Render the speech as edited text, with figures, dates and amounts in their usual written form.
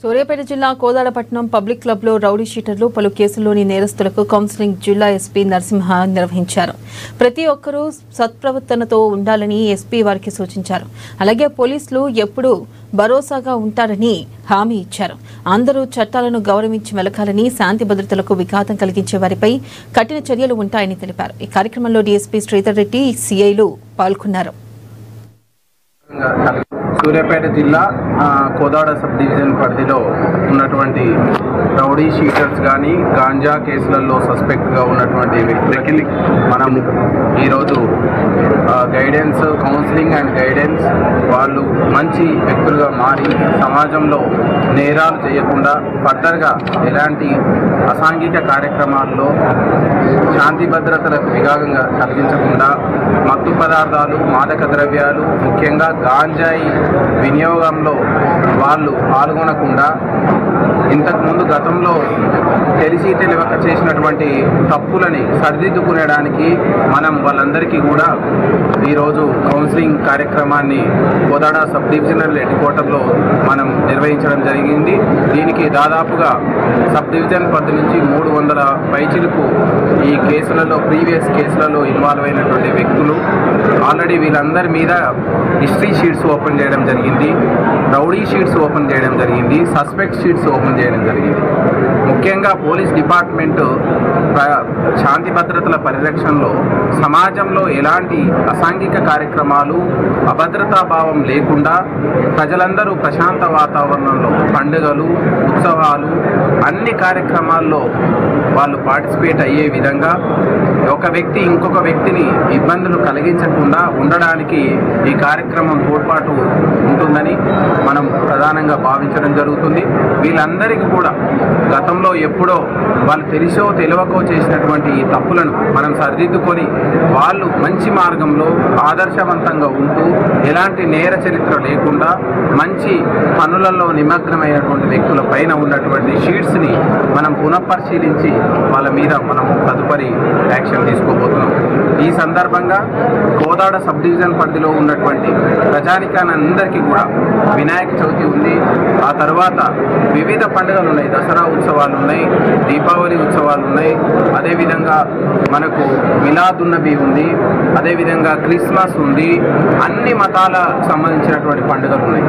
సూర్యాపేట జిల్లా కోదాడపట్నం పబ్లిక్ క్లబ్లో రౌడీ షీటర్లు పలు కేసుల్లోని నేరస్తులకు కౌన్సిలింగ్ జిల్లా ఎస్పీ నరసింహ నిర్వహించారు. ప్రతి ఒక్కరూ సత్ప్రవర్తనతో ఉండాలని ఎస్పీ వారికి సూచించారు. అలాగే పోలీసులు ఎప్పుడూ భరోసాగా ఉంటారని హామీ ఇచ్చారు. అందరూ చట్టాలను గౌరవించి మెలకాలని, శాంతి భద్రతలకు విఘాతం కలిగించే వారిపై కఠిన చర్యలు ఉంటాయని తెలిపారు. ఈ కార్యక్రమంలో డీఎస్పీ శ్రీధర్ రెడ్డి, సిఐలు పాల్గొన్నారు. సూర్యాపేట జిల్లా కోదాడ సబ్ డివిజన్ పరిధిలో ఉన్నటువంటి రౌడీ షీటర్స్ కానీ గాంజా కేసులలో సస్పెక్ట్గా ఉన్నటువంటి వ్యక్తులకి మనం ఈరోజు గైడెన్స్, కౌన్సిలింగ్ అండ్ గైడెన్స్, వాళ్ళు మంచి వ్యక్తులుగా మారి సమాజంలో నేరాలు చేయకుండా ఫర్దర్గా ఎలాంటి అసాంఘిక కార్యక్రమాల్లో శాంతి భద్రతలకు విఘాతంగా కలిగించకుండా మత్తు పదార్థాలు, మాదక ద్రవ్యాలు, ముఖ్యంగా గాంజాయి వినియోగంలో వాళ్ళు పాల్గొనకుండా ఇంతకుముందు గతంలో తెలిసి తెలియక చేసినటువంటి తప్పులని సరిదిద్దుకునేడానికి మనం వాళ్ళందరికీ కూడా ఈరోజు కౌన్సిలింగ్ కార్యక్రమాన్ని కోదాడ సబ్ డివిజనల్ హెడ్ క్వార్టర్లో మనం నిర్వహించడం జరిగింది. దీనికి దాదాపుగా సబ్ డివిజన్ పరిధి నుంచి 300 పైచిలకు ఈ కేసులలో, ప్రీవియస్ కేసులలో ఇన్వాల్వ్ అయినటువంటి వ్యక్తులు ఆల్రెడీ వీళ్ళందరి మీద హిస్టరీ షీట్స్ ఓపెన్ చేయడం జరిగింది, రౌడీ షీట్స్ ఓపెన్ చేయడం జరిగింది, సస్పెక్ట్ షీట్స్ ఓపెన్ చేయడం జరిగింది. ముఖ్యంగా పోలీస్ డిపార్ట్మెంట్ శాంతి భద్రతల పరిరక్షణలో సమాజంలో ఎలాంటి అసాంఘిక కార్యక్రమాలు, అభద్రతా భావం లేకుండా ప్రజలందరూ ప్రశాంత వాతావరణంలో పండుగలు, ఉత్సవాలు, అన్ని కార్యక్రమాల్లో వాళ్ళు పార్టిసిపేట్ అయ్యే విధంగా ఒక వ్యక్తి ఇంకొక వ్యక్తిని ఇబ్బందులు కలిగించకుండా ఉండడానికి ఈ కార్యక్రమం తోడ్పాటు ఉంటుందని మనం ప్రధానంగా భావించడం జరుగుతుంది. వీళ్ళందరికీ కూడా గతంలో ఎప్పుడో వాళ్ళు తెలిసో తెలియకో చేసినటువంటి ఈ తప్పులను మనం సరిదిద్దుకొని వాళ్ళు మంచి మార్గంలో ఆదర్శవంతంగా ఉంటూ ఎలాంటి నేర చరిత్ర లేకుండా మంచి పనులలో నిమగ్నమైనటువంటి వ్యక్తుల పైన ఉన్నటువంటి షీట్స్ని మనం పునఃపరిశీలించి వాళ్ళ మీద మనం తదుపరి యాక్షన్ తీసుకోబోతున్నాం. ఈ సందర్భంగా కోదాడ సబ్ డివిజన్ పరిధిలో ఉన్నటువంటి ప్రజానికానందరికీ కూడా వినాయక చవితి ఉంది, ఆ తర్వాత వివిధ పండుగలు ఉన్నాయి, దసరా ఉత్సవాలు ఉన్నాయి, దీపావళి ఉత్సవాలు ఉన్నాయి, అదేవిధంగా మనకు మిలాదున్నబీ ఉంది, అదేవిధంగా క్రిస్మస్ ఉంది, అన్ని మతాలకు సంబంధించినటువంటి పండుగలు ఉన్నాయి.